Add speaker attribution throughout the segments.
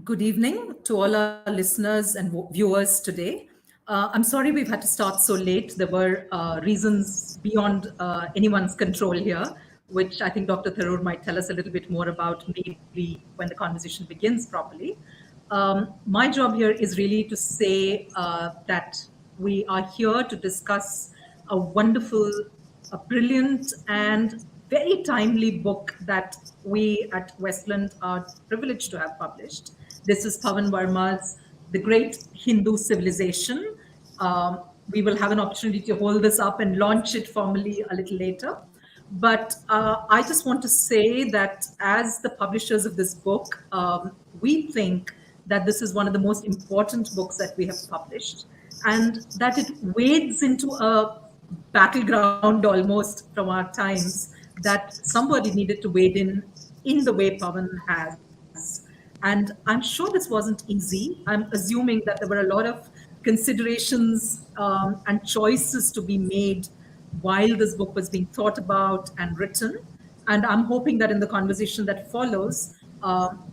Speaker 1: Good evening to all our listeners and viewers today. I'm sorry we've had to start so late. There were reasons beyond anyone's control here, which I think Dr. Tharoor might tell us a little bit more about maybe when the conversation begins properly. My job here is really to say that we are here to discuss a wonderful, a brilliant, and very timely book that we at Westland are privileged to have published. This is Pavan Varma's The Great Hindu Civilization. We will have an opportunity to hold this up and launch it formally a little later. But I just want to say that as the publishers of this book, we think that this is one of the most important books that we have published, and that it wades into a battleground almost from our times that somebody needed to wade in the way Pavan has. And I'm sure this wasn't easy. I'm assuming that there were a lot of considerations and choices to be made while this book was being thought about and written. And I'm hoping that in the conversation that follows,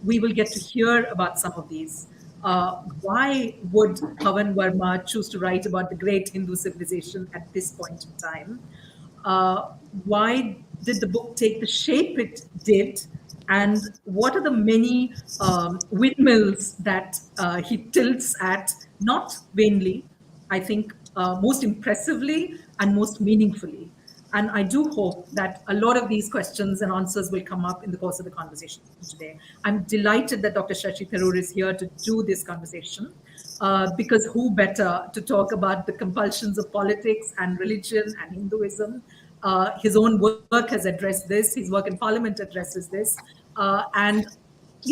Speaker 1: we will get to hear about some of these. Why would Pavan Varma choose to write about the great Hindu civilization at this point in time? Why did the book take the shape it did? And what are the many windmills that he tilts at, not vainly, I think most impressively and most meaningfully? And I do hope that a lot of these questions and answers will come up in the course of the conversation today. I'm delighted that Dr. Shashi Tharoor is here to do this conversation, because who better to talk about the compulsions of politics and religion and Hinduism? His own work has addressed this. His work in Parliament addresses this. And,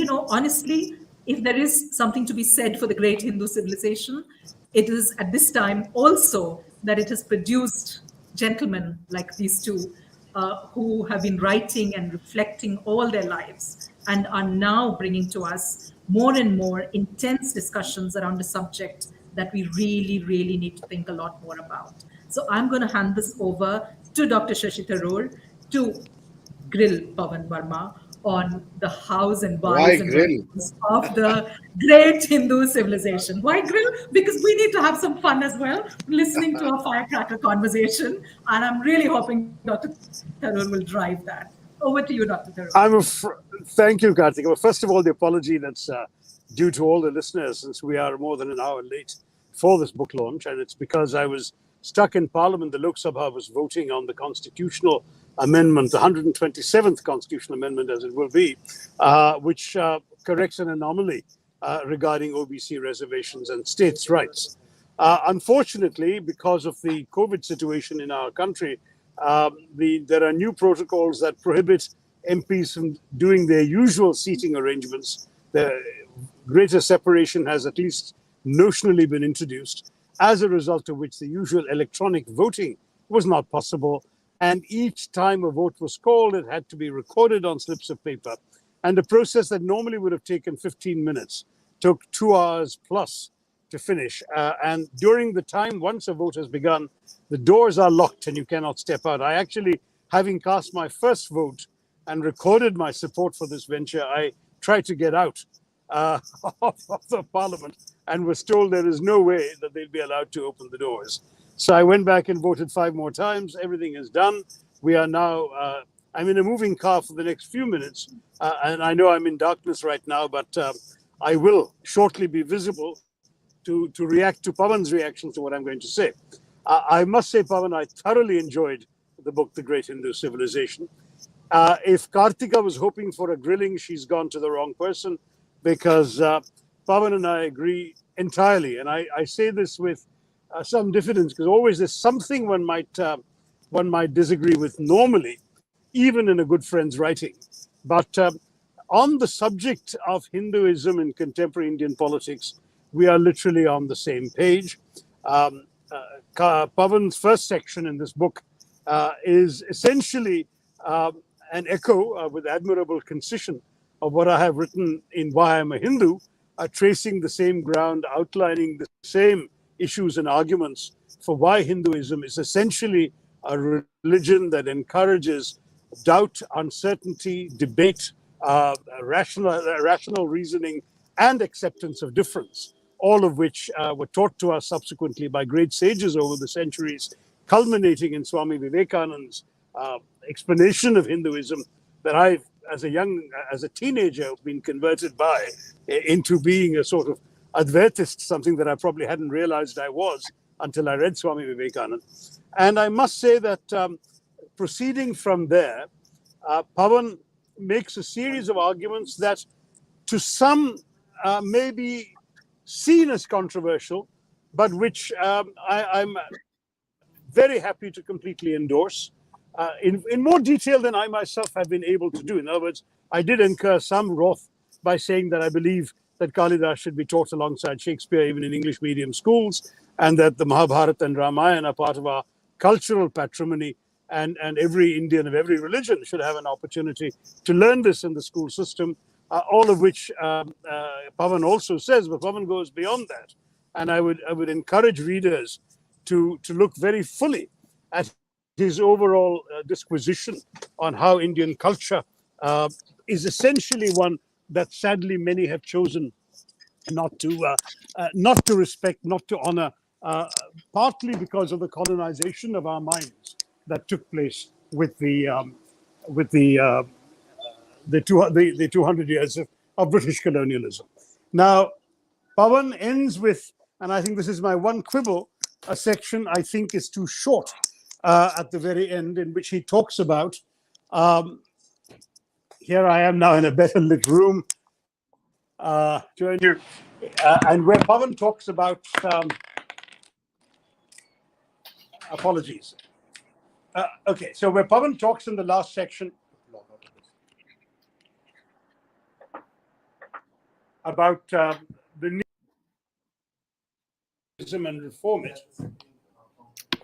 Speaker 1: honestly, if there is something to be said for the great Hindu civilization, it is at this time also that it has produced gentlemen like these two, who have been writing and reflecting all their lives and are now bringing to us more and more intense discussions around a subject that we really, really need to think a lot more about. So I'm going to hand this over to Dr. Shashi Tharoor to grill Pavan Varma on the hows and
Speaker 2: Why
Speaker 1: whys and
Speaker 2: grill?
Speaker 1: wherefores of the great Hindu civilization. Why grill? Because we need to have some fun as well, listening to a firecracker conversation. And I'm really hoping Dr. Tharoor will drive that. Over to you, Dr. Tharoor.
Speaker 3: Thank you, Karthik. Well, first of all, the apology that's due to all the listeners, since we are more than an hour late for this book launch, and it's because I was stuck in Parliament. The Lok Sabha was voting on the constitutional amendment, the 127th constitutional amendment, as it will be, which corrects an anomaly regarding OBC reservations and states' rights. Unfortunately, because of the COVID situation in our country, there are new protocols that prohibit MPs from doing their usual seating arrangements. The greater separation has at least notionally been introduced, as a result of which the usual electronic voting was not possible. And each time a vote was called, it had to be recorded on slips of paper. And a process that normally would have taken 15 minutes took 2 hours plus to finish. And during the time, once a vote has begun, the doors are locked and you cannot step out. I actually, having cast my first vote and recorded my support for this venture, I tried to get out of the Parliament and was told there is no way that they'll be allowed to open the doors. So I went back and voted 5 more times. Everything is done. We are now, I'm in a moving car for the next few minutes. And I know I'm in darkness right now, but I will shortly be visible to react to Pavan's reaction to what I'm going to say. I must say, Pavan, I thoroughly enjoyed the book, The Great Hindu Civilization. If Kartika was hoping for a grilling, she's gone to the wrong person, because Pavan and I agree entirely. And I say this with some diffidence, because always there's something one might disagree with normally, even in a good friend's writing. But on the subject of Hinduism in contemporary Indian politics, we are literally on the same page. Pavan's first section in this book is essentially an echo with admirable concision of what I have written in Why I'm a Hindu, tracing the same ground, outlining the same issues and arguments for why Hinduism is essentially a religion that encourages doubt, uncertainty, debate, rational reasoning, and acceptance of difference, all of which were taught to us subsequently by great sages over the centuries, culminating in Swami Vivekananda's explanation of Hinduism that I've, as a teenager, been converted by into being a sort of Advaitist, something that I probably hadn't realized I was until I read Swami Vivekananda. And I must say that proceeding from there, Pavan makes a series of arguments that to some may be seen as controversial, but which I'm very happy to completely endorse in more detail than I myself have been able to do. In other words, I did incur some wrath by saying that I believe that Kalidas should be taught alongside Shakespeare, even in English medium schools, and that the Mahabharata and Ramayana are part of our cultural patrimony, and every Indian of every religion should have an opportunity to learn this in the school system, all of which Pavan also says, but Pavan goes beyond that. And I would encourage readers to look very fully at his overall disquisition on how Indian culture is essentially one that sadly many have chosen not to respect, not to honor, partly because of the colonization of our minds that took place with the 200 years of British colonialism. Now, Pavan ends with, and I think this is my one quibble, a section I think is too short at the very end, in which he talks about, here I am now in a better lit room, and where Pavan talks about, apologies. Okay, so where Pavan talks in the last section about the need and reform it.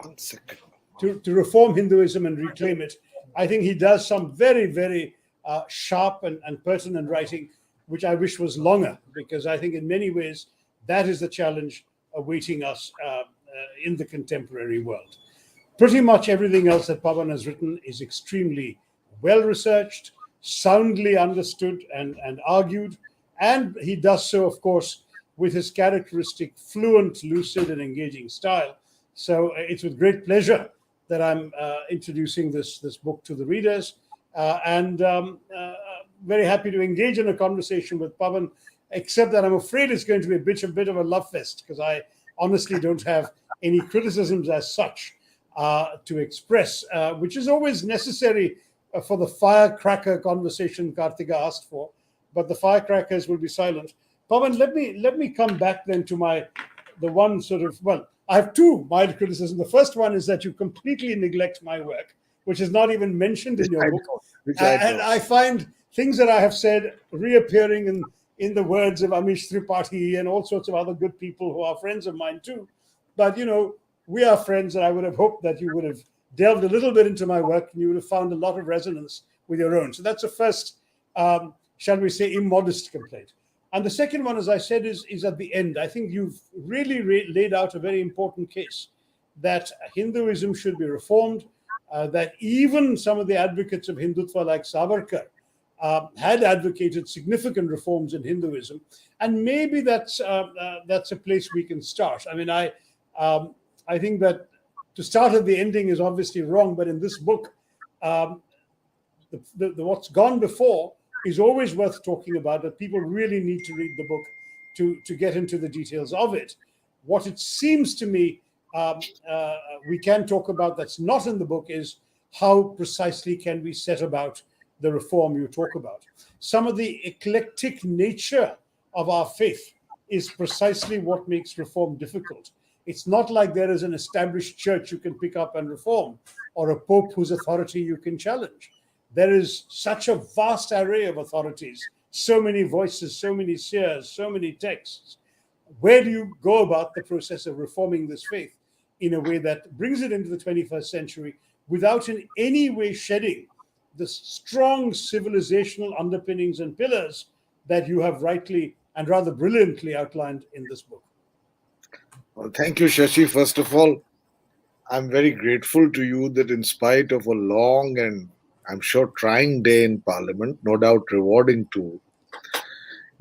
Speaker 2: 1 second.
Speaker 3: To reform Hinduism and reclaim it, I think he does some very, very sharp and pertinent writing, which I wish was longer, because I think in many ways that is the challenge awaiting us in the contemporary world. Pretty much everything else that Pavan has written is extremely well researched, soundly understood and argued, and he does so, of course, with his characteristic fluent, lucid, and engaging style. So it's with great pleasure that I'm introducing this book to the readers, and very happy to engage in a conversation with Pavan, except that I'm afraid it's going to be a bit of a love fest, because I honestly don't have any criticisms as such to express, which is always necessary for the firecracker conversation Kartika asked for, but the firecrackers will be silent. Pavan, let me come back then to the one sort of, well, I have two mild criticisms. The first one is that you completely neglect my work, which is not even mentioned in your book. And I find things that I have said reappearing in the words of Amish Tripathi and all sorts of other good people who are friends of mine too. But, we are friends, and I would have hoped that you would have delved a little bit into my work and you would have found a lot of resonance with your own. So that's the first, shall we say, immodest complaint. And the second one, as I said, is at the end. I think you've really laid out a very important case that Hinduism should be reformed, that even some of the advocates of Hindutva like Savarkar had advocated significant reforms in Hinduism. And maybe that's a place we can start. I mean, I think that to start at the ending is obviously wrong, but in this book, what's gone before is always worth talking about, that people really need to read the book to get into the details of it. What it seems to me we can talk about that's not in the book is how precisely can we set about the reform you talk about. Some of the eclectic nature of our faith is precisely what makes reform difficult. It's not like there is an established church you can pick up and reform, or a pope whose authority you can challenge. There is such a vast array of authorities, so many voices, so many seers, so many texts. Where do you go about the process of reforming this faith in a way that brings it into the 21st century without in any way shedding the strong civilizational underpinnings and pillars that you have rightly and rather brilliantly outlined in this book?
Speaker 2: Well, thank you, Shashi. First of all, I'm very grateful to you that in spite of a long and I'm sure trying day in Parliament, no doubt rewarding too,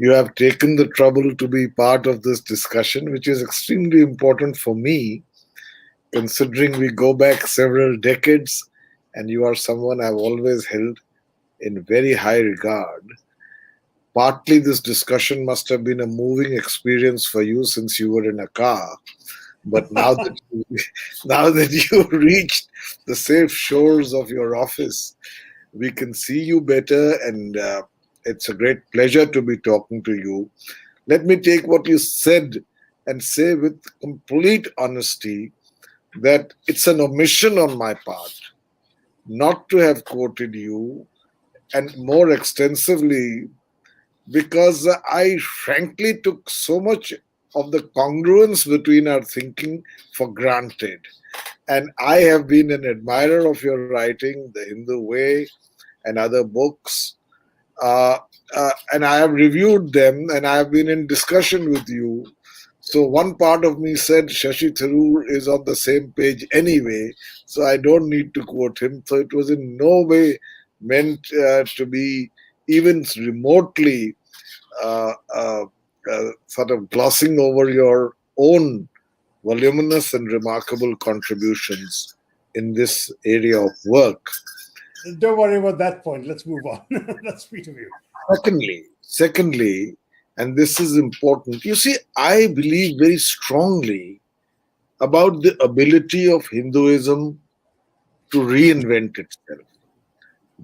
Speaker 2: You have taken the trouble to be part of this discussion, which is extremely important for me, considering we go back several decades and you are someone I've always held in very high regard. Partly, this discussion must have been a moving experience for you since you were in a car. But now that now that you reached the safe shores of your office, we can see you better, and it's a great pleasure to be talking to you. Let me take what you said and say with complete honesty that it's an omission on my part not to have quoted you and more extensively because I frankly took so much of the congruence between our thinking for granted. And I have been an admirer of your writing, The Hindu Way, and other books. Uh, and I have reviewed them and I have been in discussion with you. So one part of me said Shashi Tharoor is on the same page anyway, so I don't need to quote him. So it was in no way meant to be even remotely uh, uh, sort of glossing over your own voluminous and remarkable contributions in this area of work.
Speaker 3: Don't worry about that point. Let's move on. That's sweet of you.
Speaker 2: Secondly, and this is important, you see, I believe very strongly about the ability of Hinduism to reinvent itself.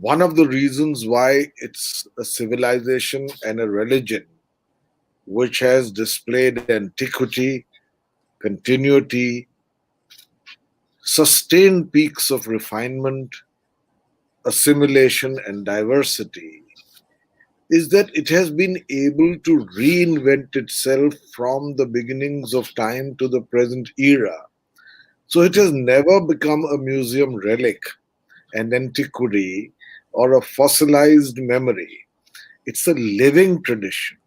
Speaker 2: One of the reasons why it's a civilization and a religion which has displayed antiquity, continuity, sustained peaks of refinement, assimilation, and diversity is that it has been able to reinvent itself from the beginnings of time to the present era. So it has never become a museum relic, an antiquity, or a fossilized memory. It's a living tradition.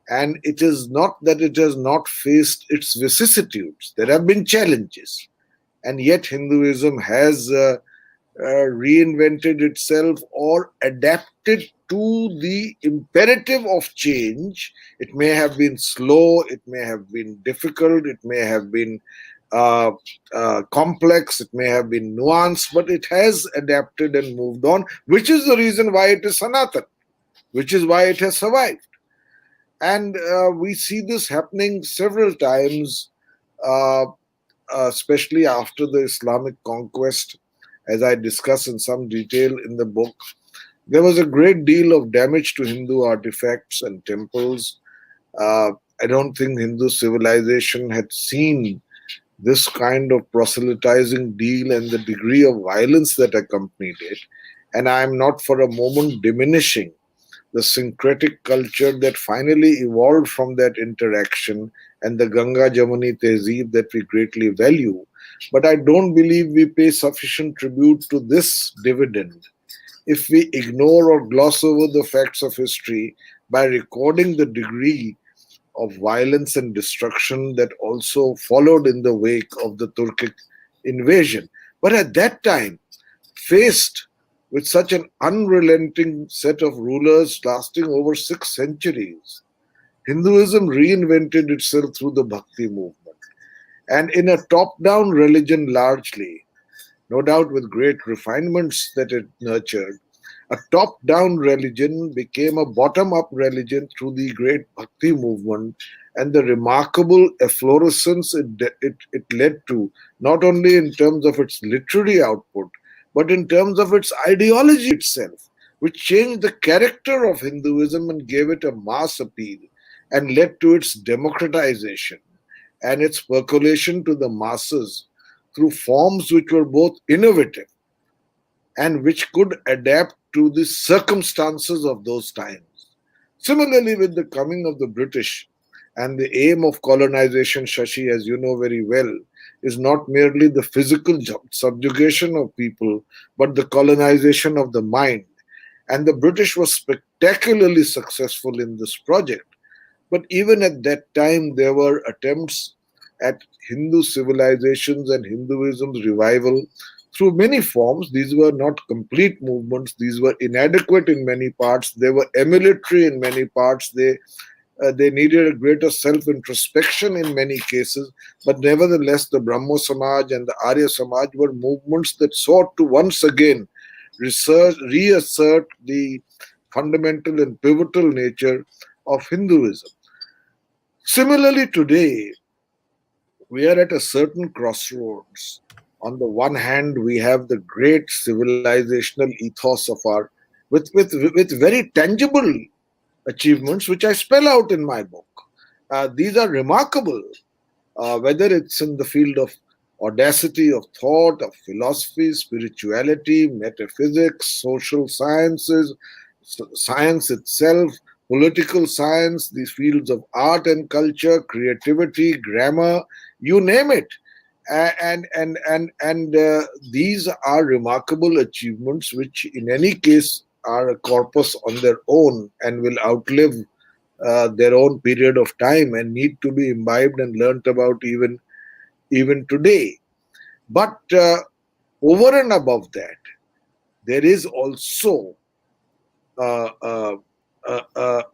Speaker 2: And it is not that it has not faced its vicissitudes. There have been challenges. And yet Hinduism has reinvented itself or adapted to the imperative of change. It may have been slow, it may have been difficult, it may have been uh, complex, it may have been nuanced, but it has adapted and moved on, which is the reason why it is Sanatan, which is why it has survived. And we see this happening several times, uh, especially after the Islamic conquest, as I discuss in some detail in the book. There was a great deal of damage to Hindu artifacts and temples. Uh, I don't think Hindu civilization had seen this kind of proselytizing deal and the degree of violence that accompanied it. And I am not for a moment diminishing the syncretic culture that finally evolved from that interaction and the Ganga Jamuni Tehzeeb that we greatly value. But I don't believe we pay sufficient tribute to this dividend if we ignore or gloss over the facts of history by recording the degree of violence and destruction that also followed in the wake of the Turkic invasion. But at that time, faced with such an unrelenting set of rulers lasting over 6 centuries, Hinduism reinvented itself through the Bhakti movement. And in a top down religion largely, no doubt with great refinements that it nurtured, a top down religion became a bottom up religion through the great Bhakti movement and the remarkable efflorescence it led to, not only in terms of its literary output, but in terms of its ideology itself, which changed the character of Hinduism and gave it a mass appeal and led to its democratization and its percolation to the masses through forms which were both innovative and which could adapt to the circumstances of those times. Similarly, with the coming of the British and the aim of colonization, Shashi, as you know very well, is not merely the physical subjugation of people, but the colonization of the mind. And the British were spectacularly successful in this project. But even at that time, there were attempts at Hindu civilizations and Hinduism's revival through many forms. These were not complete movements. These were inadequate in many parts. They were emulatory in many parts. They needed a greater self-introspection in many cases. But nevertheless, the Brahmo Samaj and the Arya Samaj were movements that sought to once again reassert the fundamental and pivotal nature of Hinduism. Similarly, today, we are at a certain crossroads. On the one hand, we have the great civilizational ethos of our, with very tangible achievements, which I spell out in my book. These are remarkable, whether it's in the field of audacity of thought, of philosophy, spirituality, metaphysics, social sciences, science itself, political science, the fields of art and culture, creativity, grammar, you name it. And these are remarkable achievements, which in any case are a corpus on their own and will outlive their own period of time and need to be imbibed and learnt about even today. But over and above that, there is also uh, uh,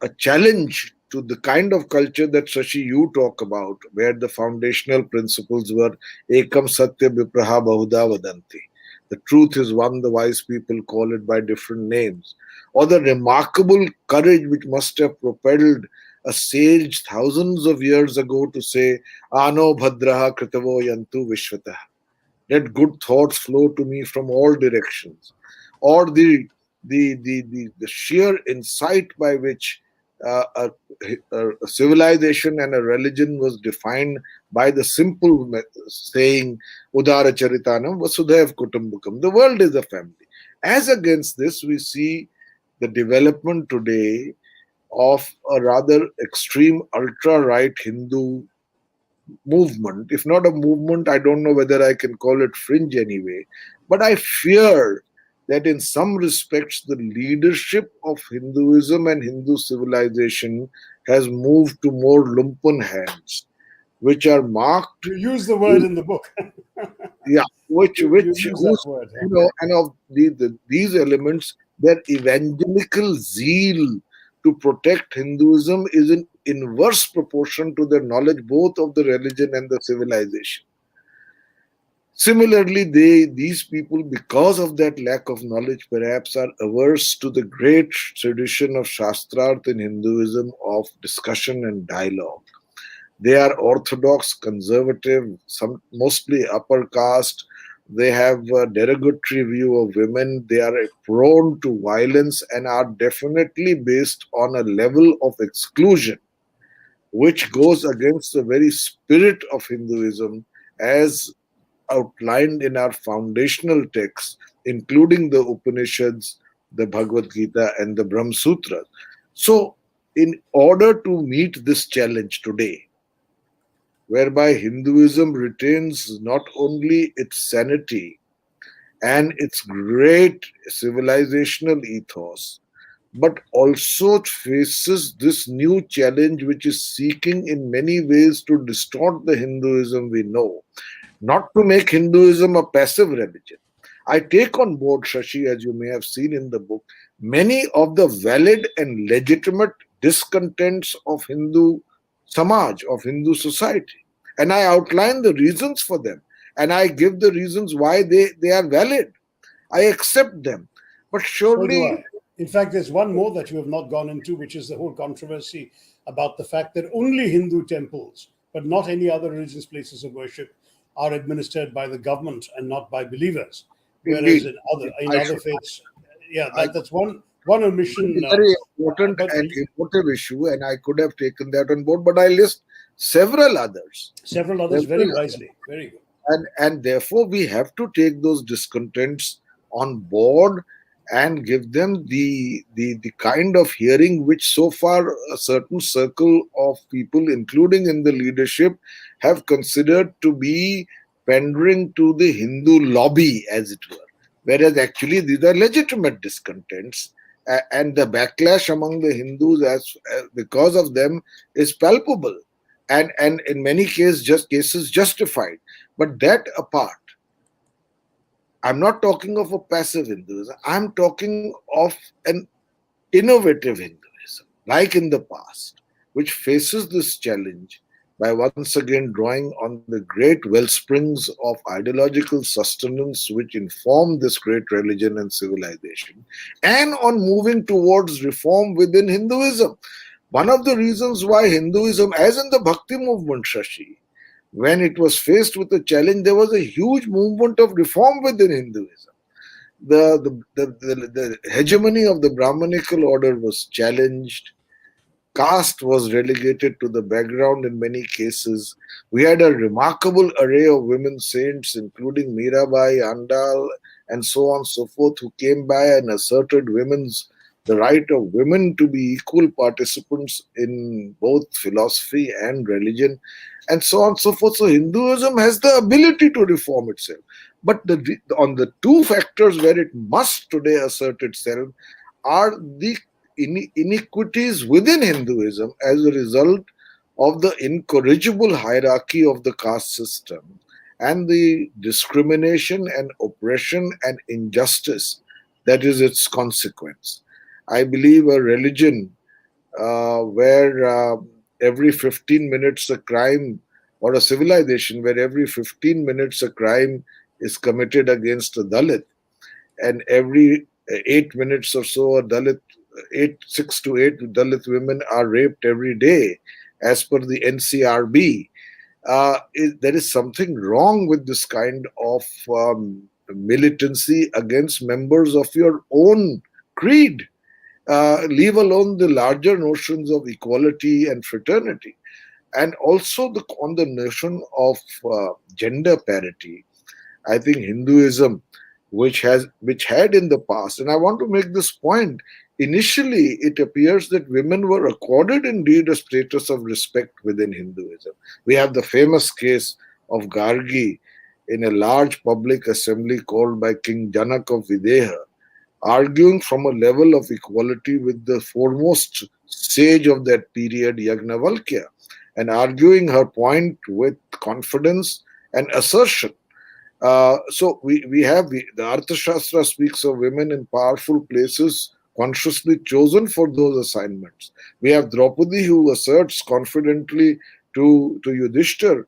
Speaker 2: a challenge to the kind of culture that Shashi you talk about, where the foundational principles were ekam satya vipraha bahuda vadanti. The truth is one, the wise people call it by different names. Or the remarkable courage which must have propelled a sage thousands of years ago to say, ano bhadraha kritavo yantu vishvatah. Let good thoughts flow to me from all directions. Or the sheer insight by which a civilization and a religion was defined by the simple saying Udara Charitanam Vasudhaiv Kutumbakam. The world is a family. As against this, we see the development today of a rather extreme ultra right Hindu movement. If not a movement, I don't know whether I can call it fringe anyway. But I fear that in some respects, the leadership of Hinduism and Hindu civilization has moved to more lumpen hands, which are marked,
Speaker 3: You use the word in the book.
Speaker 2: yeah,
Speaker 3: You use that
Speaker 2: whose,
Speaker 3: word.
Speaker 2: and of these elements, their evangelical zeal to protect Hinduism is in inverse proportion to their knowledge both of the religion and the civilization. Similarly, these people, because of that lack of knowledge, perhaps are averse to the great tradition of Shastrarth in Hinduism of discussion and dialogue. They are orthodox, conservative, some mostly upper caste. They have a derogatory view of women. They are prone to violence and are definitely based on a level of exclusion which goes against the very spirit of Hinduism as outlined in our foundational texts, including the Upanishads, the Bhagavad Gita, and the Brahma Sutras. So, in order to meet this challenge today, whereby Hinduism retains not only its sanity and its great civilizational ethos, but also faces this new challenge which is seeking in many ways to distort the Hinduism we know, not to make Hinduism a passive religion. I take on board, Shashi, as you may have seen in the book, many of the valid and legitimate discontents of Hindu Samaj, of Hindu society. And I outline the reasons for them. And I give the reasons why they are valid. I accept them. But
Speaker 3: So do
Speaker 2: surely,
Speaker 3: I. In fact, there's one more that you have not gone into, which is the whole controversy about the fact that only Hindu temples, but not any other religious places of worship, are administered by the government and not by believers. Whereas
Speaker 2: indeed,
Speaker 3: in other
Speaker 2: should,
Speaker 3: faiths, yeah,
Speaker 2: I
Speaker 3: that's one omission.
Speaker 2: very important
Speaker 3: But
Speaker 2: and emotive issue, and I could have taken that on board, but I list several others.
Speaker 3: several others very
Speaker 2: Several
Speaker 3: wisely, very good.
Speaker 2: and therefore we have to take those discontents on board and give them the kind of hearing which so far a certain circle of people, including in the leadership, have considered to be pandering to the Hindu lobby, as it were, whereas actually these are legitimate discontents, and the backlash among the Hindus as because of them is palpable, and in many cases justified. But that apart, I'm not talking of a passive Hinduism. I'm talking of an innovative Hinduism, like in the past, which faces this challenge by once again drawing on the great wellsprings of ideological sustenance which inform this great religion and civilization, and on moving towards reform within Hinduism. One of the reasons why Hinduism, as in the Bhakti movement, Shashi, when it was faced with a challenge, there was a huge movement of reform within Hinduism. The hegemony of the Brahmanical order was challenged. Caste was relegated to the background in many cases. We had a remarkable array of women saints, including Mirabai, Andal, and so on and so forth, who came by and asserted the right of women to be equal participants in both philosophy and religion, and so on and so forth. So Hinduism has the ability to reform itself. But on the two factors where it must today assert itself are the inequities within Hinduism as a result of the incorrigible hierarchy of the caste system and the discrimination and oppression and injustice that is its consequence. I believe a religion where every 15 minutes a crime, or a civilization where every 15 minutes a crime is committed against a Dalit, and every 8 minutes or so, a Dalit, 6 to 8 Dalit women are raped every day, as per the NCRB. There is something wrong with this kind of militancy against members of your own creed. Leave alone the larger notions of equality and fraternity, and also on the notion of gender parity. I think Hinduism, which had in the past, and I want to make this point. Initially, it appears that women were accorded indeed a status of respect within Hinduism. We have the famous case of Gargi in a large public assembly called by King Janak of Videha, arguing from a level of equality with the foremost sage of that period, Yagnavalkya, and arguing her point with confidence and assertion. So we have the Arthashastra speaks of women in powerful places consciously chosen for those assignments. We have Draupadi who asserts confidently to Yudhishthir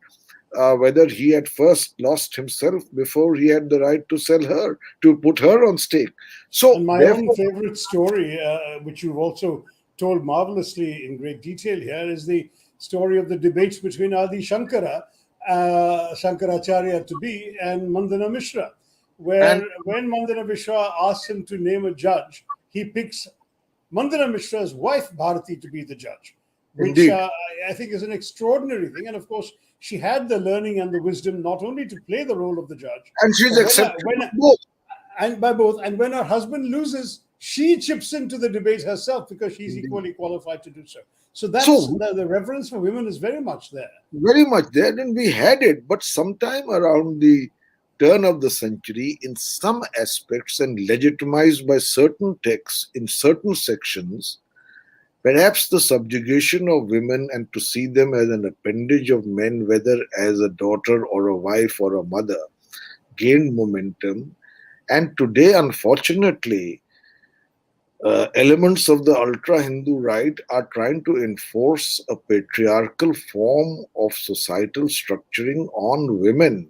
Speaker 2: whether he had first lost himself before he had the right to sell her, to put her on stake.
Speaker 3: And
Speaker 2: So
Speaker 3: my own
Speaker 2: therefore,
Speaker 3: favorite story, which you've also told marvelously in great detail here, is the story of the debates between Adi Shankara, Shankaracharya to be, and Mandana Mishra, where
Speaker 2: and
Speaker 3: when Mandana Mishra asks him to name a judge, he picks Mandana Mishra's wife, Bharati, to be the judge, which
Speaker 2: indeed,
Speaker 3: I think is an extraordinary thing. And of course, she had the learning and the wisdom not only to play the role of the judge,
Speaker 2: and she's
Speaker 3: but
Speaker 2: accepted both.
Speaker 3: and by both. And when her husband loses, she chips into the debate herself because she's
Speaker 2: Indeed.
Speaker 3: equally qualified to do so. So that's
Speaker 2: So
Speaker 3: the reverence for women is very much there.
Speaker 2: very much there, and we had it, but sometime around the turn of the century, in some aspects and legitimized by certain texts in certain sections, perhaps the subjugation of women and to see them as an appendage of men, whether as a daughter or a wife or a mother, gained momentum. And today, unfortunately, elements of the ultra Hindu right are trying to enforce a patriarchal form of societal structuring on women,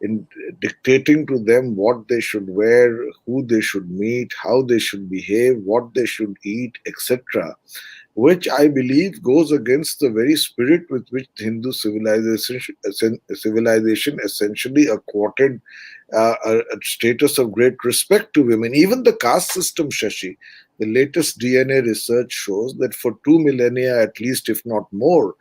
Speaker 2: in dictating to them what they should wear, who they should meet, how they should behave, what they should eat, etc., which I believe goes against the very spirit with which Hindu civilization essentially accorded a status of great respect to women. Even the caste system, Shashi, the latest DNA research shows that for 2 millennia at least, if not more,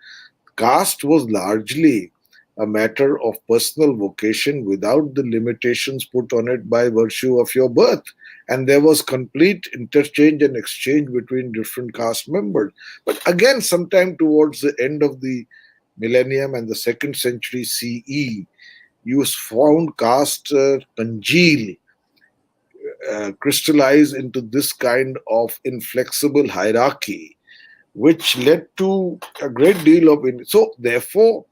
Speaker 2: caste was largely a matter of personal vocation without the limitations put on it by virtue of your birth. And there was complete interchange and exchange between different caste members. But again, sometime towards the end of the millennium and the second century CE, you found caste congeal, crystallize into this kind of inflexible hierarchy, which led to a great deal of. So, therefore,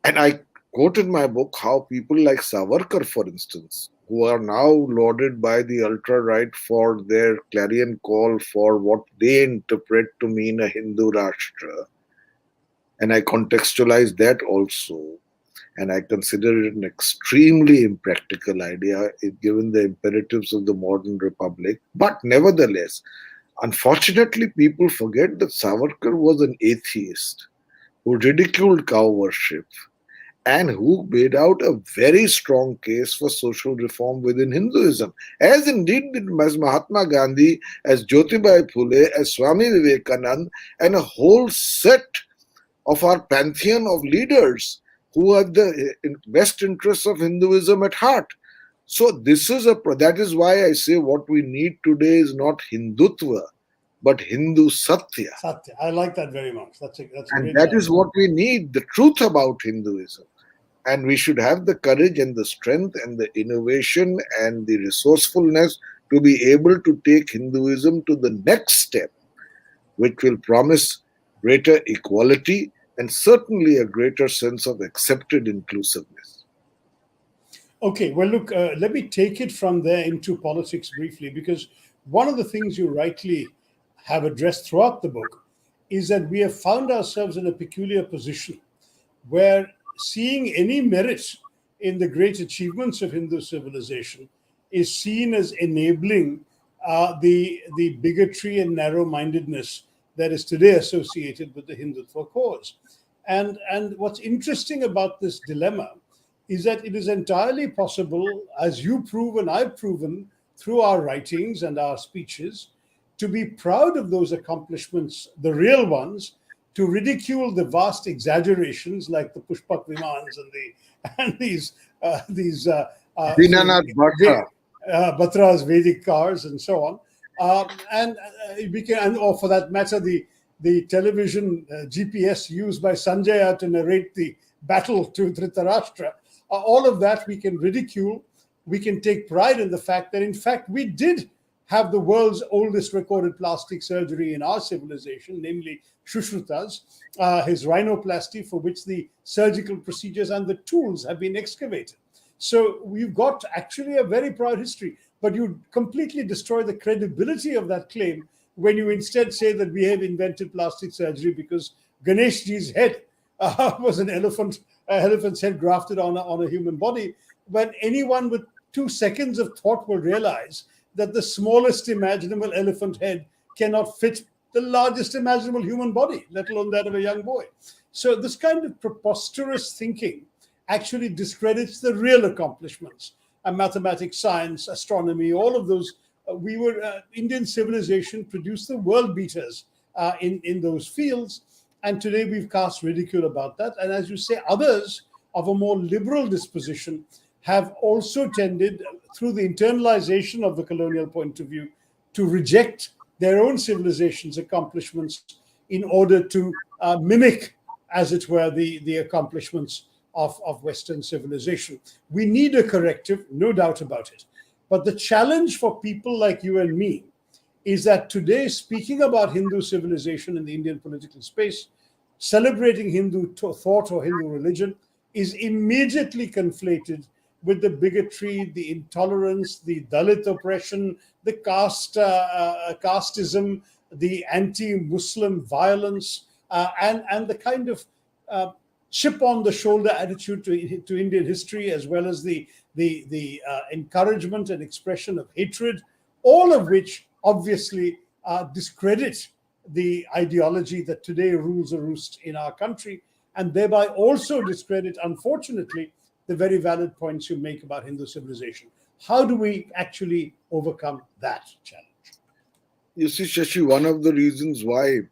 Speaker 2: and I quote in my book how people like Savarkar, for instance, who are now lauded by the ultra right for their clarion call for what they interpret to mean a Hindu Rashtra, and I contextualize that also, and I consider it an extremely impractical idea given the imperatives of the modern republic. But nevertheless, unfortunately, people forget that Savarkar was an atheist who ridiculed cow worship and who made out a very strong case for social reform within Hinduism, as indeed did as Mahatma Gandhi, as Jyotibai Phule, as Swami Vivekanand, and a whole set of our pantheon of leaders who have the best interests of Hinduism at heart. So this is that is why I say what we need today is not Hindutva, but Hindu Satya.
Speaker 3: Satya. I like that very much. That's a
Speaker 2: And
Speaker 3: great
Speaker 2: that
Speaker 3: line.
Speaker 2: is what we need, the truth about Hinduism. And we should have the courage and the strength and the innovation and the resourcefulness to be able to take Hinduism to the next step, which will promise greater equality and certainly a greater sense of accepted inclusiveness.
Speaker 3: Okay, well, look, let me take it from there into politics briefly, because one of the things you rightly have addressed throughout the book is that we have found ourselves in a peculiar position where seeing any merit in the great achievements of Hindu civilization is seen as enabling the bigotry and narrow mindedness that is today associated with the Hindutva cause. And what's interesting about this dilemma is that it is entirely possible, as you prove and I've proven through our writings and our speeches, to be proud of those accomplishments, the real ones, to ridicule the vast exaggerations like the Pushpak Vimans and these
Speaker 2: Dinanath Bhatta.
Speaker 3: Batra's Vedic cars and so on, we can, and or for that matter, the television GPS used by Sanjaya to narrate the battle to Dhritarashtra. All of that we can ridicule. We can take pride in the fact that, in fact, we did have the world's oldest recorded plastic surgery in our civilization, namely Shushrutas, his rhinoplasty, for which the surgical procedures and the tools have been excavated. So we've got actually a very proud history, but you completely destroy the credibility of that claim when you instead say that we have invented plastic surgery because Ganeshji's head was an elephant's head grafted on a human body. When anyone with 2 seconds of thought will realize that the smallest imaginable elephant head cannot fit the largest imaginable human body, let alone that of a young boy. So this kind of preposterous thinking actually discredits the real accomplishments. Mathematics, science, astronomy, all of those. Indian civilization produced the world beaters in those fields. And today we've cast ridicule about that. And as you say, others of a more liberal disposition have also tended, through the internalization of the colonial point of view, to reject their own civilization's accomplishments in order to mimic, as it were, the accomplishments of Western civilization. We need a corrective, no doubt about it. But the challenge for people like you and me is that today, speaking about Hindu civilization in the Indian political space, celebrating Hindu thought or Hindu religion is immediately conflated with the bigotry, the intolerance, the Dalit oppression, the casteism, the anti-Muslim violence, and the kind of chip on the shoulder attitude to Indian history, as well as the encouragement and expression of hatred, all of which obviously discredit the ideology that today rules a roost in our country, and thereby also discredit, unfortunately, the very valid points you make about Hindu civilization. How do we actually overcome that challenge?
Speaker 2: You see, Shashi, one of the reasons why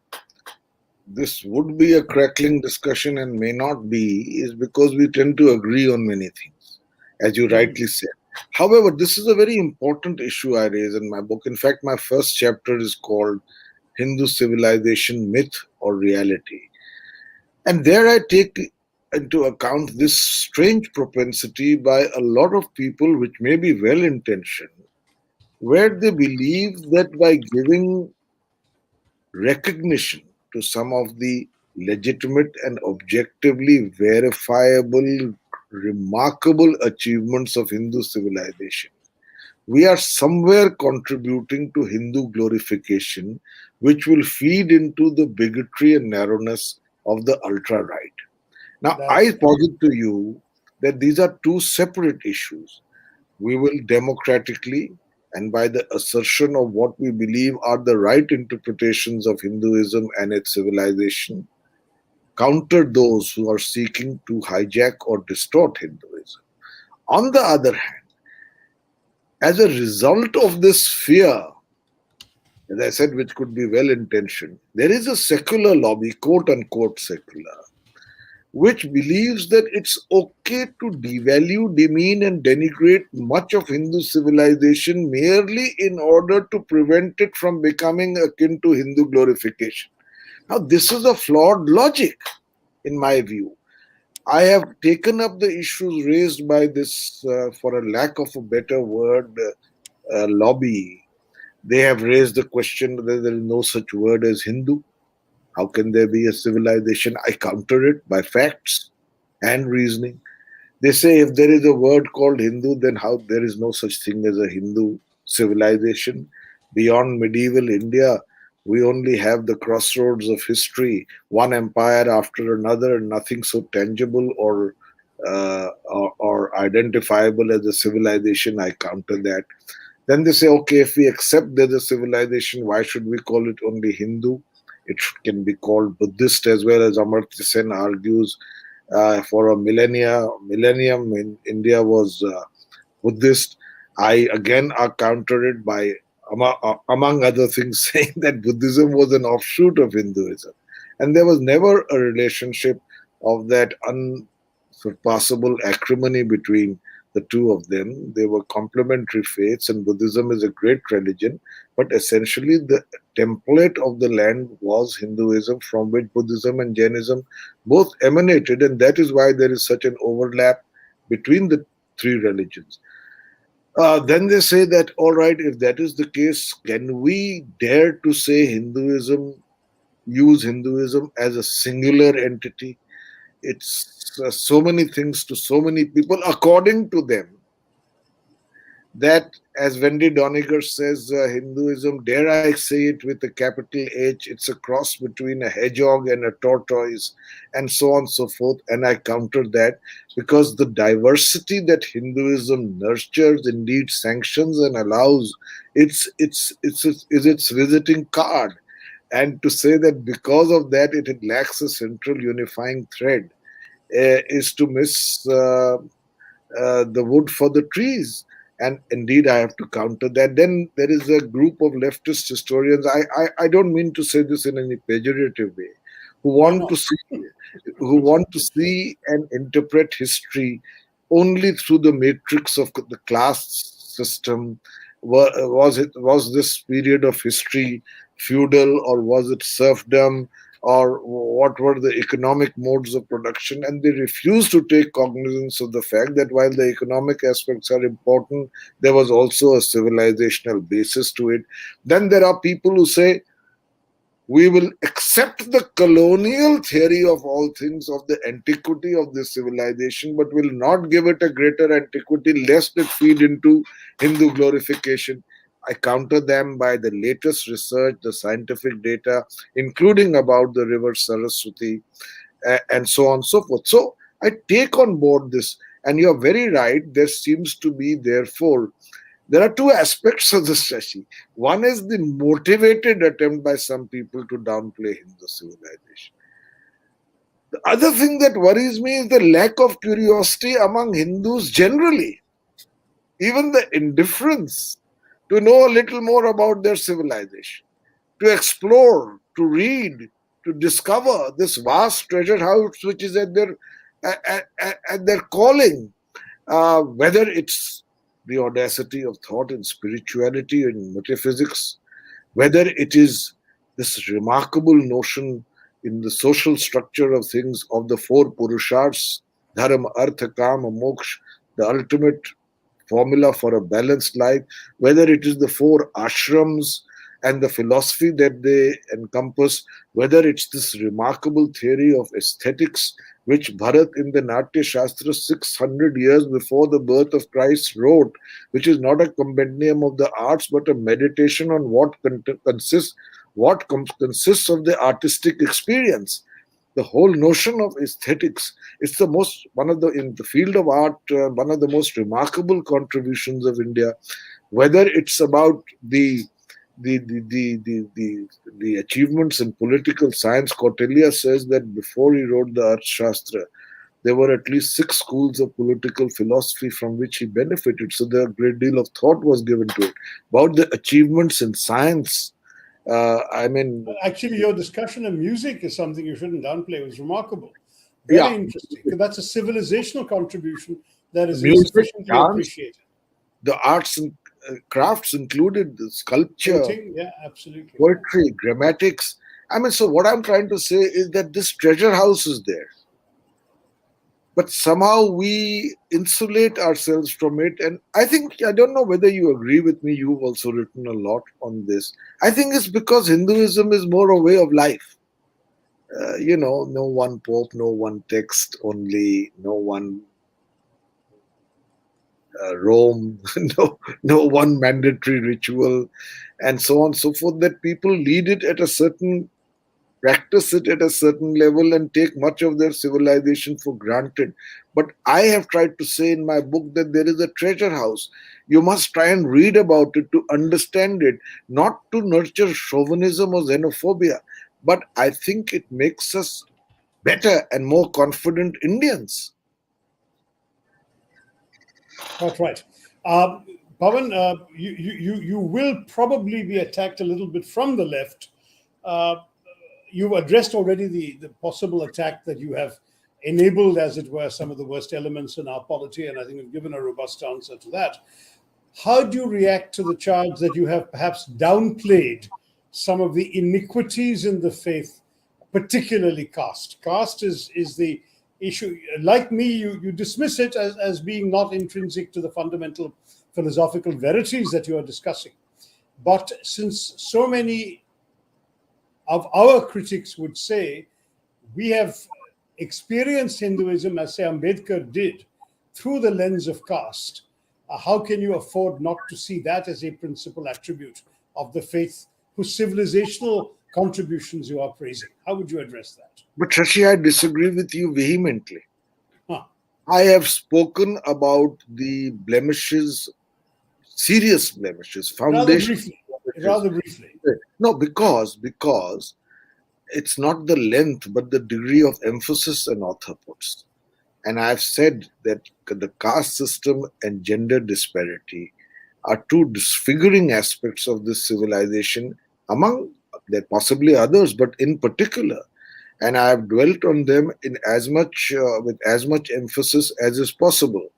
Speaker 2: this would be a crackling discussion and may not be is because we tend to agree on many things, as you rightly said. However, this is a very important issue I raise in my book. In fact, my first chapter is called Hindu Civilization, Myth or Reality. And there I take into account this strange propensity by a lot of people, which may be well intentioned, where they believe that by giving recognition to some of the legitimate and objectively verifiable remarkable achievements of Hindu civilization, we are somewhere contributing to Hindu glorification, which will feed into the bigotry and narrowness of the ultra right. Now, I
Speaker 3: That's
Speaker 2: posit to you that these are two separate issues. We will democratically and by the assertion of what we believe are the right interpretations of Hinduism and its civilization, counter those who are seeking to hijack or distort Hinduism. On the other hand, as a result of this fear, as I said, which could be well intentioned, there is a secular lobby, quote unquote secular, which believes that it's okay to devalue, demean, and denigrate much of Hindu civilization merely in order to prevent it from becoming akin to Hindu glorification. Now, this is a flawed logic, in my view. I have taken up the issues raised by this, for a lack of a better word, lobby. They have raised the question that there is no such word as Hindu. How can there be a civilization? I counter it by facts and reasoning. They say if there is a word called Hindu, then how there is no such thing as a Hindu civilization. Beyond medieval India, we only have the crossroads of history, one empire after another, and nothing so tangible or identifiable as a civilization. I counter that. Then they say, okay, if we accept there's a civilization, why should we call it only Hindu? It can be called Buddhist as well, as Amartya Sen argues. For a millennium in India was Buddhist. I again are countered by, among other things, saying that Buddhism was an offshoot of Hinduism. And there was never a relationship of that unsurpassable acrimony between the two of them. They were complementary faiths, and Buddhism is a great religion, but essentially the template of the land was Hinduism, from which Buddhism and Jainism both emanated, and that is why there is such an overlap between the three religions. Then they say that, all right, if that is the case, can we dare to say use Hinduism as a singular entity? It's so many things to so many people, according to them, that, as Wendy Doniger says, Hinduism, dare I say it with a capital H, it's a cross between a hedgehog and a tortoise, and so on and so forth. And I counter that because the diversity that Hinduism nurtures, indeed sanctions and allows, is its visiting card. And to say that because of that it lacks a central unifying thread is to miss the wood for the trees. And indeed, I have to counter that. Then there is a group of leftist historians. I don't mean to say this in any pejorative way, who
Speaker 3: no,
Speaker 2: want
Speaker 3: no.
Speaker 2: to see who want to see and interpret history only through the matrix of the class system. Was this period of history feudal, or was it serfdom, or what were the economic modes of production? And they refuse to take cognizance of the fact that while the economic aspects are important, there was also a civilizational basis to it. Then there are people who say we will accept the colonial theory of all things of the antiquity of this civilization, but will not give it a greater antiquity lest it feed into Hindu glorification. I counter them by the latest research, the scientific data, including about the river Saraswati, and so on and so forth. So I take on board this, and you're very right. There seems to be, therefore, there are two aspects of this, Shashi. One is the motivated attempt by some people to downplay Hindu civilization. The other thing that worries me is the lack of curiosity among Hindus generally, even the indifference to know a little more about their civilization, to explore, to read, to discover this vast treasure house which is at their calling. Whether it's the audacity of thought in spirituality and metaphysics, whether it is this remarkable notion in the social structure of things of the four Purushars, Dharma, Artha, Kama, Moksha, the ultimate formula for a balanced life, whether it is the four ashrams and the philosophy that they encompass, whether it's this remarkable theory of aesthetics which Bharat in the Natya Shastra 600 years before the birth of Christ wrote, which is not a compendium of the arts but a meditation on what consists of the artistic experience. The whole notion of aesthetics is the most one of the in the field of art one of the most remarkable contributions of India. Whether it's about the achievements in political science, Kautilya says that before he wrote the Arthashastra, there were at least 6 schools of political philosophy from which he benefited. So there a great deal of thought was given to it. About the achievements in science, I mean,
Speaker 3: Actually, your discussion of music is something you shouldn't downplay. It was remarkable.
Speaker 2: yeah,
Speaker 3: Very interesting. Because that's a civilizational contribution that is
Speaker 2: music,
Speaker 3: insufficiently
Speaker 2: dance,
Speaker 3: appreciated.
Speaker 2: the arts and crafts included the sculpture,
Speaker 3: Painting, yeah, absolutely.
Speaker 2: poetry, grammatics. I mean, so what I'm trying to say is that this treasure house is there, but somehow we insulate ourselves from it. And I think, I don't know whether you agree with me, you've also written a lot on this. I think it's because Hinduism is more a way of life. No one pope, no one text, only no one Rome, no one mandatory ritual, and so on and so forth. That people lead it at a certain, practice it at a certain level, and take much of their civilization for granted. But I have tried to say in my book that there is a treasure house. You must try and read about it to understand it, not to nurture chauvinism or xenophobia, but I think it makes us better and more confident Indians.
Speaker 3: That's right. Pavan, you will probably be attacked a little bit from the left. Uh, you've addressed already the possible attack that you have enabled, as it were, some of the worst elements in our polity, and I think you've given a robust answer to that. How do you react to the charge that you have perhaps downplayed some of the iniquities in the faith, particularly caste? Caste is the issue. Like me, you dismiss it as being not intrinsic to the fundamental philosophical verities that you are discussing. But since so many of our critics would say we have experienced Hinduism, as say Ambedkar did, through the lens of caste, how can you afford not to see that as a principal attribute of the faith whose civilizational contributions you are praising? How would you address that?
Speaker 2: But Shashi, I disagree with you vehemently.
Speaker 3: Huh.
Speaker 2: I have spoken about the blemishes, serious blemishes,
Speaker 3: Rather
Speaker 2: foundation
Speaker 3: briefly.
Speaker 2: blemishes.
Speaker 3: Rather briefly.
Speaker 2: No, because it's not the length, but the degree of emphasis an author puts. And I've said that the caste system and gender disparity are two disfiguring aspects of this civilization, among there possibly others, but in particular. And I have dwelt on them in as much with as much emphasis as is possible.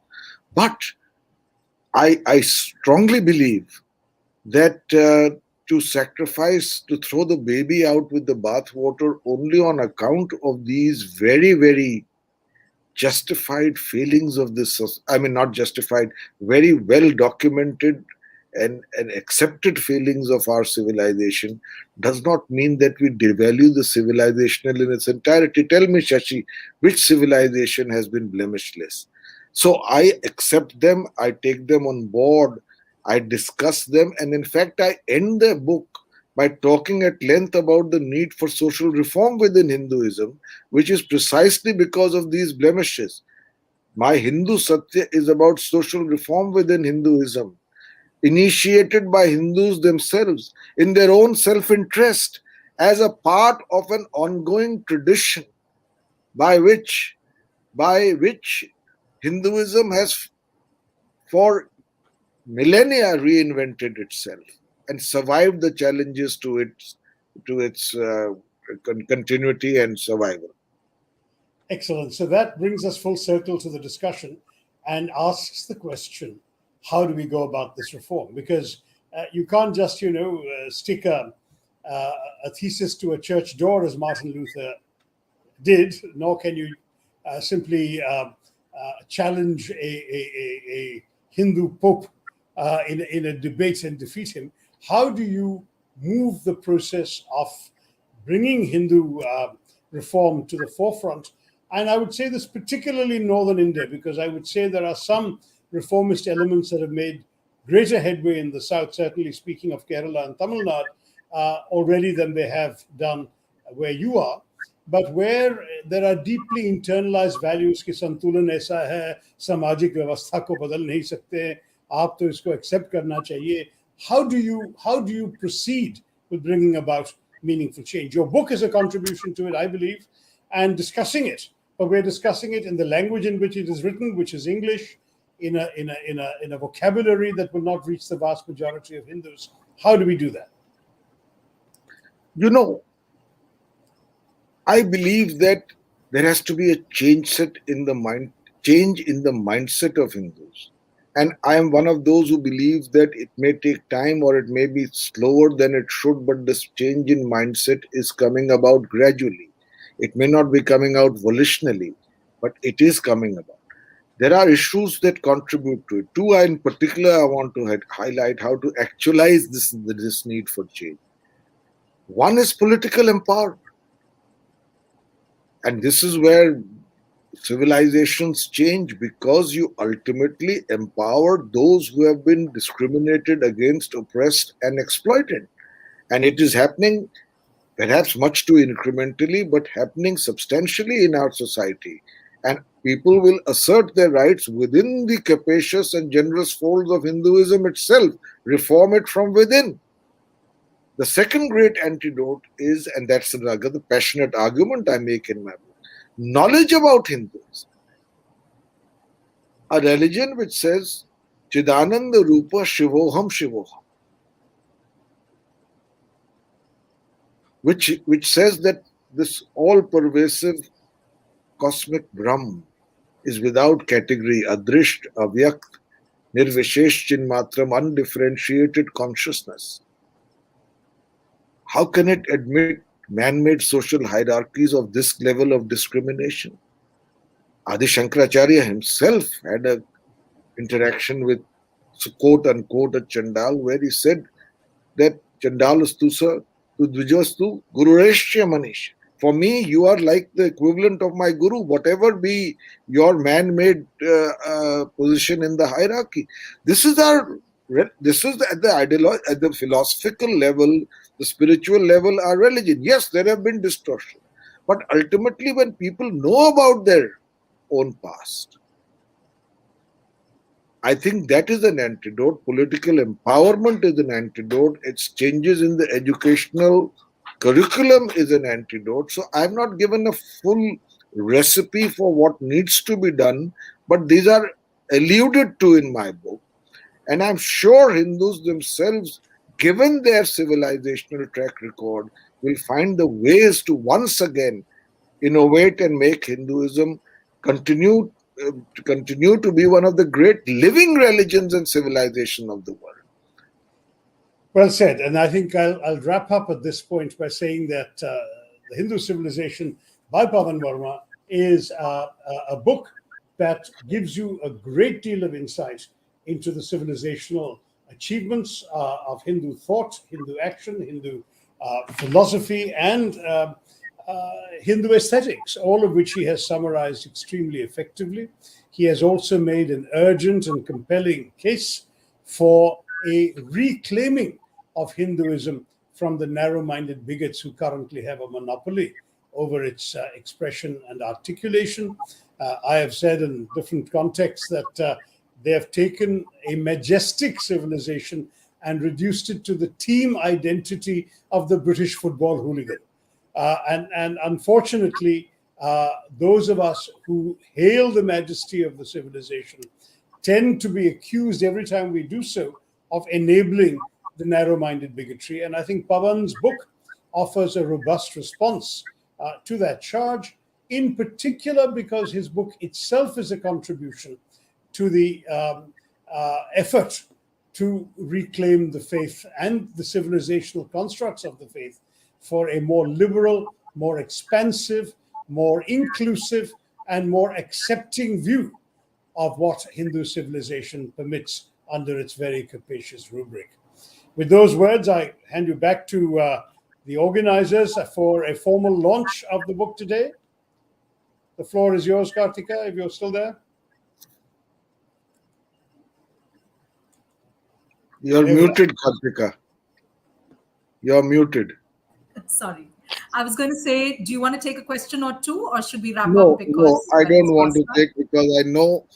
Speaker 2: But I strongly believe that to throw the baby out with the bathwater only on account of these very, very justified failings of this, I mean, not justified, very well documented and accepted failings of our civilization, does not mean that we devalue the civilizational in its entirety. Tell me, Shashi, which civilization has been blemishless? So I accept them, I take them on board, I discuss them, and in fact, I end the book by talking at length about the need for social reform within Hinduism, which is precisely because of these blemishes. My Hindu Satya is about social reform within Hinduism, initiated by Hindus themselves in their own self interest as a part of an ongoing tradition by which Hinduism has for millennia reinvented itself and survived the challenges to its continuity and survival.
Speaker 3: Excellent. So that brings us full circle to the discussion and asks the question, how do we go about this reform? Because you can't just, stick a thesis to a church door as Martin Luther did, nor can you simply challenge a Hindu pope in a debate and defeat him. How do you move the process of bringing Hindu reform to the forefront And I would say this particularly in northern India, because I would say there are some reformist elements that have made greater headway in the south, certainly speaking of Kerala and Tamil Nadu, already than they have done where you are. But where there are deeply internalized values कि संतुलन ऐसा है, सामाजिक व्यवस्था को बदल नहीं सकते, आप तो इसको accept करना चाहिए. How do you proceed with bringing about meaningful change? Your book is a contribution to it, I believe, and discussing it. But we're discussing it in the language in which it is written, which is English, in a vocabulary that will not reach the vast majority of Hindus. How do we do that?
Speaker 2: You know, I believe that there has to be a change in the mindset of Hindus. And I am one of those who believe that it may take time or it may be slower than it should, but this change in mindset is coming about gradually. It may not be coming out volitionally, but it is coming about. There are issues that contribute to it. Two, in particular, I want to highlight how to actualize this need for change. One is political empowerment. And this is where civilizations change, because you ultimately empower those who have been discriminated against, oppressed, and exploited. And it is happening perhaps much too incrementally, but happening substantially in our society. And people will assert their rights within the capacious and generous folds of Hinduism itself, reform it from within. The second great antidote is, and that's the passionate argument I make in my book, knowledge about Hinduism. A religion which says, Chidananda Rupa Shivoham Shivoham, which says that this all-pervasive cosmic Brahm is without category, adrisht, avyakt, nirvishesh chinmatram, undifferentiated consciousness. How can it admit man-made social hierarchies of this level of discrimination? Adi Shankaracharya himself had an interaction with, quote unquote, a Chandal, where he said that Chandalastu sa tudvijastu gurureshya manish. For me, you are like the equivalent of my guru, whatever be your man-made position in the hierarchy. This is at the philosophical level, the spiritual level, our religion. Yes, there have been distortions, but ultimately, when people know about their own past, I think that is an antidote. Political empowerment is an antidote. Its changes in the educational curriculum is an antidote. So I've not given a full recipe for what needs to be done, but these are alluded to in my book. And I'm sure Hindus themselves, given their civilizational track record, will find the ways to once again innovate and make Hinduism continue to be one of the great living religions and civilization of the world.
Speaker 3: Well said. And I think I'll wrap up at this point by saying that The Hindu Civilization by Pavan Varma is a book that gives you a great deal of insight into the civilizational achievements of Hindu thought, Hindu action, Hindu philosophy, and Hindu aesthetics, all of which he has summarized extremely effectively. He has also made an urgent and compelling case for a reclaiming of Hinduism from the narrow-minded bigots who currently have a monopoly over its expression and articulation. I have said in different contexts that they have taken a majestic civilization and reduced it to the team identity of the British football hooligan. And unfortunately, those of us who hail the majesty of the civilization tend to be accused every time we do so of enabling the narrow-minded bigotry. And I think Pavan's book offers a robust response to that charge, in particular because his book itself is a contribution to the effort to reclaim the faith and the civilizational constructs of the faith for a more liberal, more expansive, more inclusive, and more accepting view of what Hindu civilization permits under its very capacious rubric. With those words, I hand you back to the organizers for a formal launch of the book today. The floor is yours, Kartika, if you're still there.
Speaker 2: You're
Speaker 3: There we are.
Speaker 2: muted, Kartika. You're muted.
Speaker 1: Sorry. I was going to say, do you want to take a question or two, or should we wrap
Speaker 2: No,
Speaker 1: up
Speaker 2: no,
Speaker 1: because
Speaker 2: I
Speaker 1: it's
Speaker 2: don't want
Speaker 1: past
Speaker 2: to
Speaker 1: time?
Speaker 2: take, because I know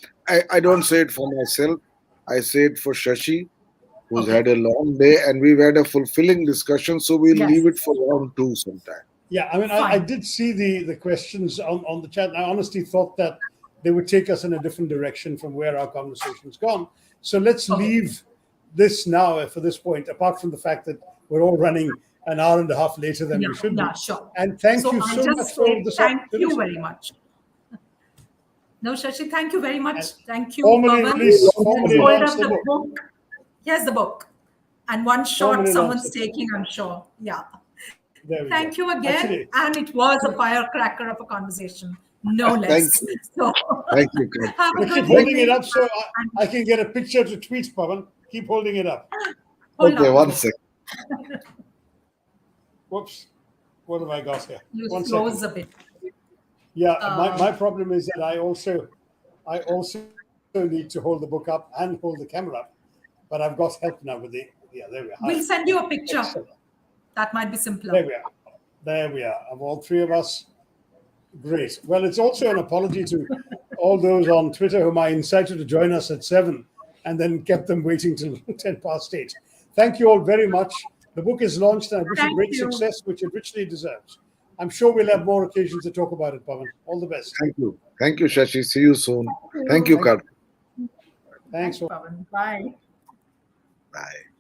Speaker 2: I don't say it for myself. I say it for Shashi, who's
Speaker 1: Okay.
Speaker 2: had a long day, and we've had a fulfilling discussion. So we'll leave it
Speaker 1: Yes.
Speaker 2: for round two sometime.
Speaker 3: Yeah, I mean, I
Speaker 1: Fine.
Speaker 3: did see the questions on the chat. And I honestly thought that they would take us in a different direction from where our conversation's gone. So let's
Speaker 1: Okay.
Speaker 3: leave this now for this point, apart from the fact that we're all running an hour and a half later than
Speaker 1: Yeah,
Speaker 3: we should be.
Speaker 1: yeah, sure.
Speaker 3: And thank
Speaker 1: So
Speaker 3: you
Speaker 1: I'll
Speaker 3: so much
Speaker 1: just
Speaker 3: for
Speaker 1: say
Speaker 3: this
Speaker 1: thank you
Speaker 3: opportunity.
Speaker 1: very much. No, Shashi, thank you very much.
Speaker 3: And
Speaker 1: Thank you,
Speaker 3: formally
Speaker 1: Pavan.
Speaker 3: release,
Speaker 1: Let's
Speaker 3: formally
Speaker 1: hold
Speaker 3: launch
Speaker 1: up
Speaker 3: the
Speaker 1: the
Speaker 3: book.
Speaker 1: book. Here's the book. And one shot
Speaker 3: Formally launch
Speaker 1: someone's
Speaker 3: the book.
Speaker 1: taking, I'm sure. Yeah.
Speaker 3: There we
Speaker 1: Thank
Speaker 3: go.
Speaker 1: you again.
Speaker 3: Actually,
Speaker 1: And it was a firecracker of a conversation, no
Speaker 2: Thank
Speaker 1: less.
Speaker 2: you.
Speaker 1: So
Speaker 2: Thank you, Kartika.
Speaker 1: have a
Speaker 3: but keep
Speaker 1: good
Speaker 3: holding it
Speaker 1: evening.
Speaker 3: up so
Speaker 1: And
Speaker 3: I can get a picture to tweet, Pavan. Keep holding it up.
Speaker 1: hold
Speaker 2: Okay,
Speaker 1: up the
Speaker 2: one
Speaker 1: book.
Speaker 2: second.
Speaker 3: Whoops. What have I got here?
Speaker 1: You
Speaker 3: 1 second.
Speaker 1: froze a bit.
Speaker 3: Yeah, my problem is that I also need to hold the book up and hold the camera up, but I've got help now with the there we are.
Speaker 1: We'll send you a picture.
Speaker 3: Excellent.
Speaker 1: That might be simpler.
Speaker 3: There we are. There we are. Of all three of us. Great. Well, it's also an apology to all those on Twitter whom I incited to join us at 7 and then kept them waiting till 10 past 8. Thank you all very much. The book is launched and I wish you
Speaker 1: Thank
Speaker 3: great
Speaker 1: you.
Speaker 3: success, which it richly deserves. I'm sure we'll have more occasions to talk about it, Pavan. All the best.
Speaker 2: Thank you. Thank you, Shashi. See you soon. Thank you, Kartika.
Speaker 3: Thanks.
Speaker 1: Pavan. Bye.
Speaker 2: Bye.